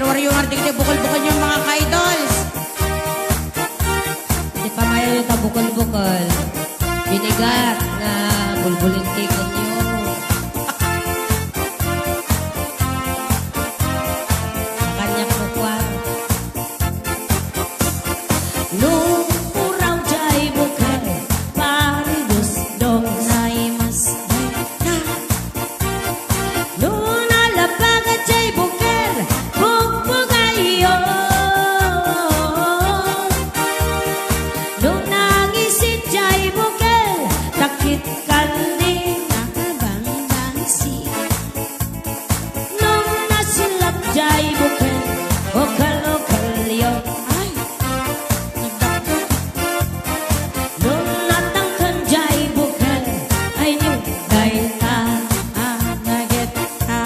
waryo nga rin bukol-bukol yung mga ka-idols. Di pa mayo yung tabukol-bukol. Binigat na bulbulin tikon nyo. Kanyak mo kwa. Nung uraw jay bukal, paridos dong na'y mas na. Nung nalabagat jay bukal, bugbugayo. Nung nangisit jay bukal, takit kandi nakabang-bangsi. Nung nasilap jay bukal, okal-okal yun. Ay, nagdakdak. Nung natangkan jay bukal, ay yung gaita Nagit ka.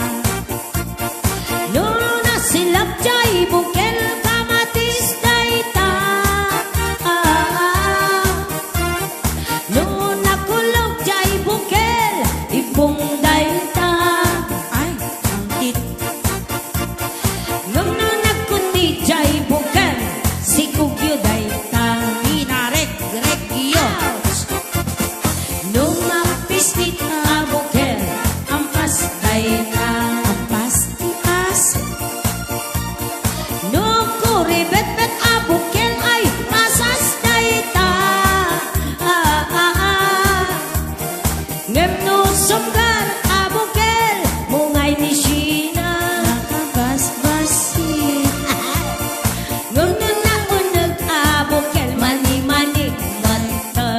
nung nasilap jay bukal, kamatis gaita nung nakulog jay bukal, ipong gaita Ay, ang tit. nung nagkundi jay bukal, si kugyo gaita Pinarek, Gregio. nung mapistit a bukal, ampas gaita Ampas, tipas. nung kuribet-bet a bukal, ay masas gaita ngem no sumgar a bukal, mungay ni Sheena Nakabas-basi. nung naunag a bukal, mani-mani mata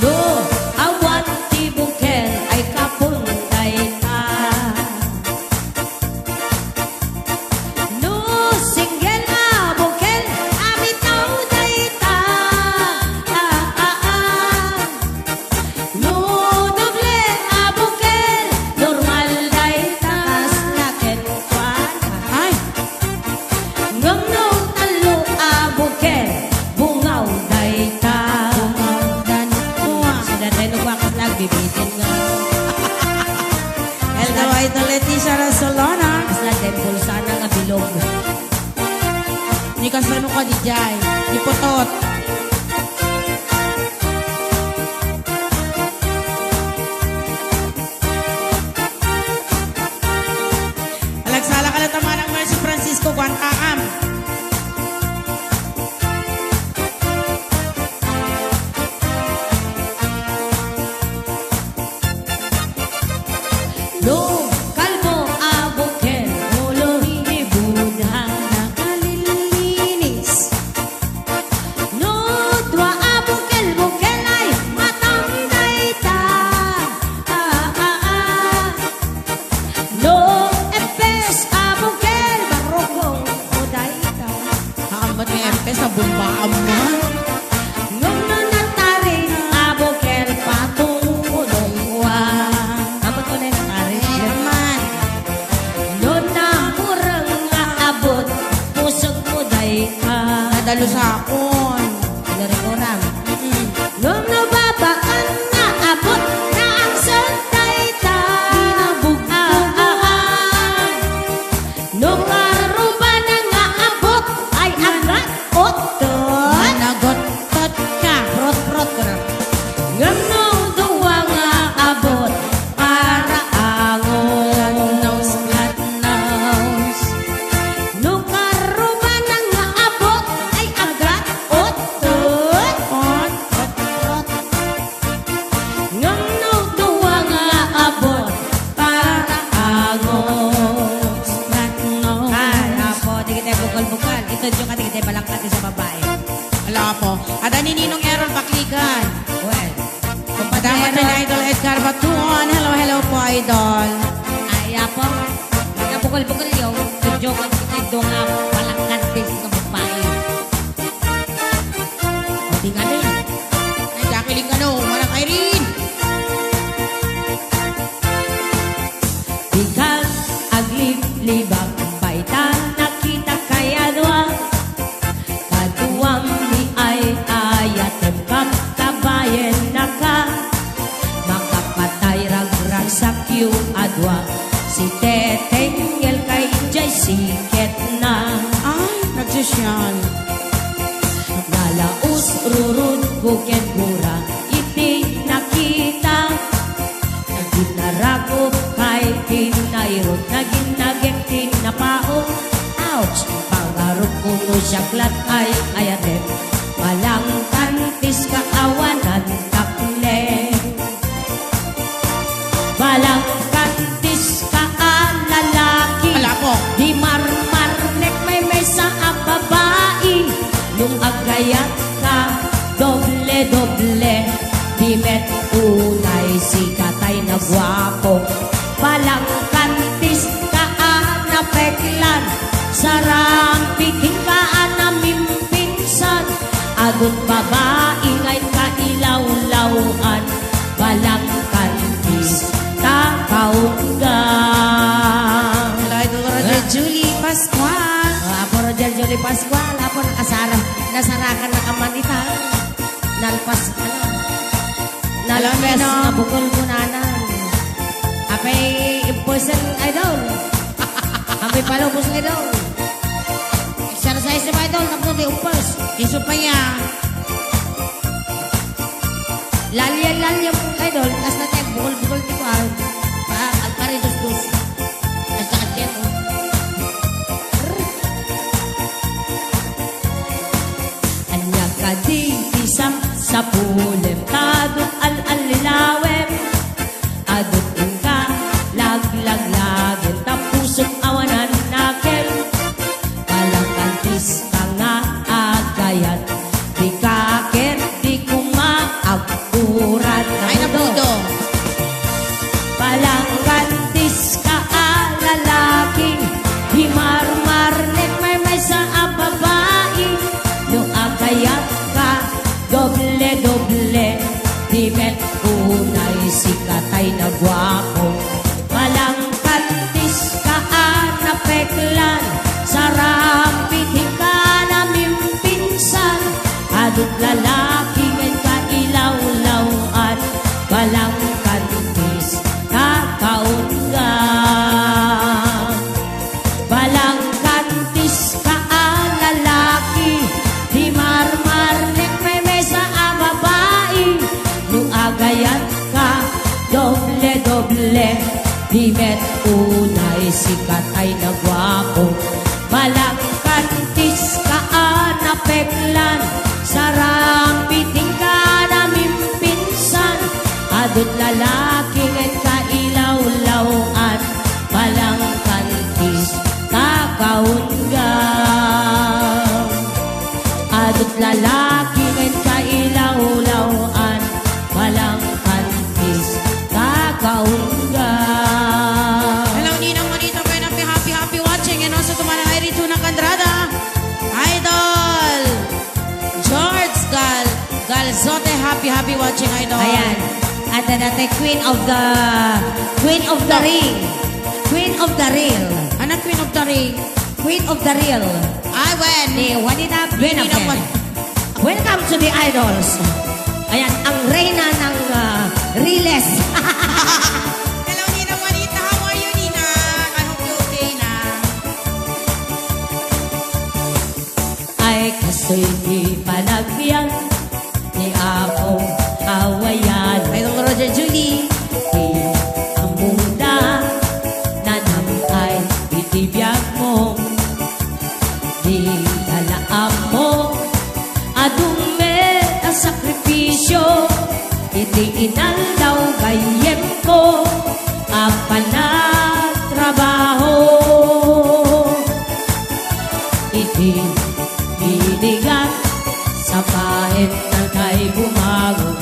no awan ti bukal, ay kapon gaita no singgel a bukal, amitaw gaita no doble a bukal, normal gaita laket kwan Ay, ngam no talo a bukal, bungaw gaita dan tua. sila tayo bakit nagbibitin nga Elda White Leticia Rasolona. mas natin pulsana nga bilog Ni kasano ka di jay. Di potot. Alagsala ka lang tama ng Mercy Francisco Guantaam. no kalmo a bukal, ulo ni Buddha Nakalilinis. no dua a bukal, bukal ay matang gaita no epes a bukal, barokong udaita Hakambat ni Empe sa bumbaan mo. ngam no natari a bukal, patong udongwa kamat ko na yung natari Naman. no na murang nga abot, pusog udaita Nadalo sa akon. Lari-oram. Nung nababaan na abot na ang santayta. Nung aruba na nga abot ay agad otot. Nagotot ka. Prot-prot ko na. Ngam nung duwa nga abot para angon. Nose, flat nose. Nung aruba na nga abot ay agad otot. Ot. Ngam no duwa nga abot para agos Flat nose. apo di kita bukal-bukal ito yung kati kita balangkat sa babae Wala po. Ada ni Ninong Errol Baklikan. well Kumpadama ni Idol Edgar Batuan. Hello, hello po, Idol. ay apo mga bukal-bukal yung tudyo ka kita doon nga balangkat sa babae o di nga din Ay, dakiling ka no. Marang Irene. Bikal aglib-libang baita nakita kaya doa kaduam ni ay ayatem kaktabayen naka makapatay ragrag sa kiw adwa Si Teteng El kay Jay siket na. Ay, nagsisyal. Nalaus rurud bukid gura iti nakita. Naginarako kay tinairot. Naginagek tinapao. Ouch! Pangarap ko no siyaklat ay ayatin. Walang kantis kaawanan takle. Walang kantis lalaki. Wala po. Di marmarnek may sa babae. Nung agayat ka, doble-doble. Di met unay si katay na gwapo. Walang kantis na peklan. Sarang piting namin pinsan. Agot babae ngay kailaw-lawan. Walang kantis kaunggan. Hello, Idol Roger Julie Pascual. Apo Roger Jolie Pascual, apo nasarakan na kamanita. Nalpas, nalpas Hello, na bukol kunanan. Apay imposan idol. Apay palubos idol. Exercise na idol, tapos di umpos. Iso pa niya. Lalyan po idol, tas na tayo bukol-bukol di ko. Alparidos-dos. Tas na katyan mo. Anya ka di isang sa pulem kadot al-alilawem. Adot ka lag-lag-lagin tapusok awanan nakel. Walang kantis ka nga agayat. Di kaker, di kumaagpuran. Ay, nabudo. Walang kantis ka lalaki. Di marmarnek may sa babae. No agayat ka, doble-doble. Di met unay si katay na gwapo. Walang kantis ka na peklan. Sarang piting ka namin pinsan. Adot lalaki ngayon ka ilaw-lawan. Walang kantis kakaungan. Walang kantis ka lalaki. Di marmarnek may sa babae. Nung agayat ka, doble-doble. Di met unay si katay na gwapo. Walang kantis ka na peklan. Sarang piting ka namin pinsan. Adot lalaki ngayon ka ilaw-lawan. Walang kantis kakaungan. Adot lalaki ngayon ka ilaw-lawan. Walang kantis kakaungan. Hello, Ninang Manito. Kayo na happy watching. And also to Manang Irito na Candrada. Idol. George Galzote. Happy watching, Idol. Ayan. At dati Queen of the Ring. Queen of the Real. Anak Queen of the Ring. Queen of the Real. Ay, when? Ni Juanita Benafen. Juan. Welcome to the Idols. Ayan, ang reyna ng Riles. Hello, Ninang Manita. How are you, Ninang? I hope you're okay na. Ay kaso'y di panagbiyan ni Apong Hawayan. Idol Roger Julie. Di ang munda na namay itibiyag mo. Di dalaam mo adume ang sakripisyo. Iti inaldaw gayem ko apan na trabaho. Iti binigan sa pahit na kay bumago.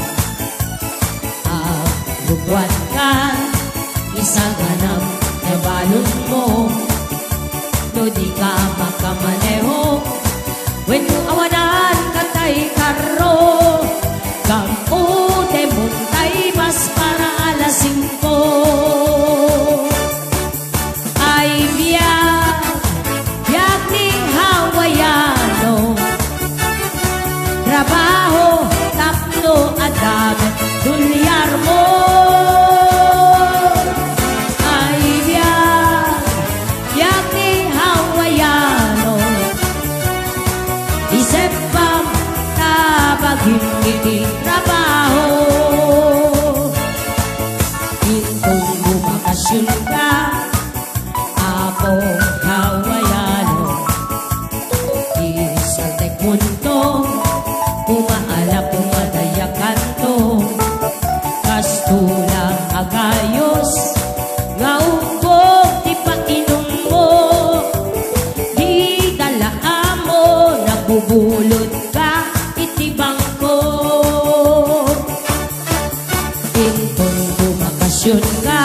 Buwan ka, isang ganap na balon mo. No di ka makamaneho. When mo awanan katay karo. Gamude mo tay bas para alas 5. Ay biyak ni Hawaiano. Trabaho, tapno at dami. Dulyar mo ay biyak bumakasyon ka, Apo Hawaiano. Isaltek punto, umaalap umadaya kanto, kastulang agayos, nga umbog di painom mo, di dalaan mo, nabubulod ka, itibang ko. Intong bumakasyon ka,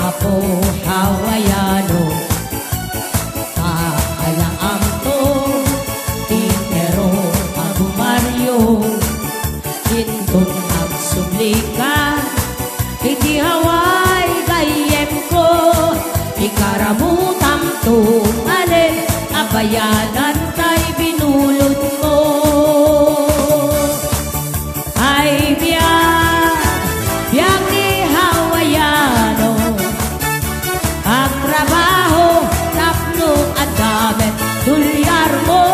Apo Hawaiano. Kaalaam to, Tinero Agumario. Intong agsubli ka, iti Hawaii gayem ko. Ikaramutam to, alin, abayanan tay binulod mo. Ay biyak ni Hawaiano, ang trabaho, tapno at gamit, tulyar mo.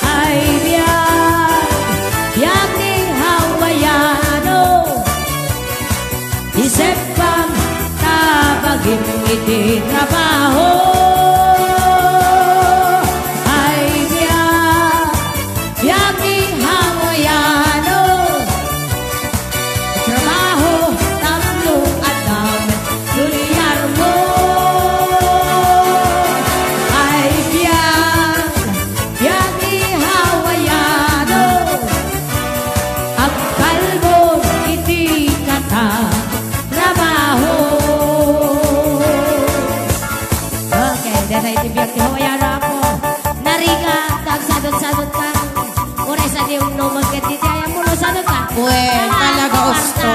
Ay biyak ni Hawaiano, isip pang tabagin iti trabaho. Ay biyak ni Hawaiano, trabaho, tatlo at damit, tulyar mo. Ay biyak ni Hawaiano, ang kalbo, iti kata, trabaho. Okay, dahil iti biyak ni Hawaiano ako. Nariga, tagsadot-sadot ka. Oray sa di yung nomag kat iti ayam mo, sadot ka. Well, talaga gusto.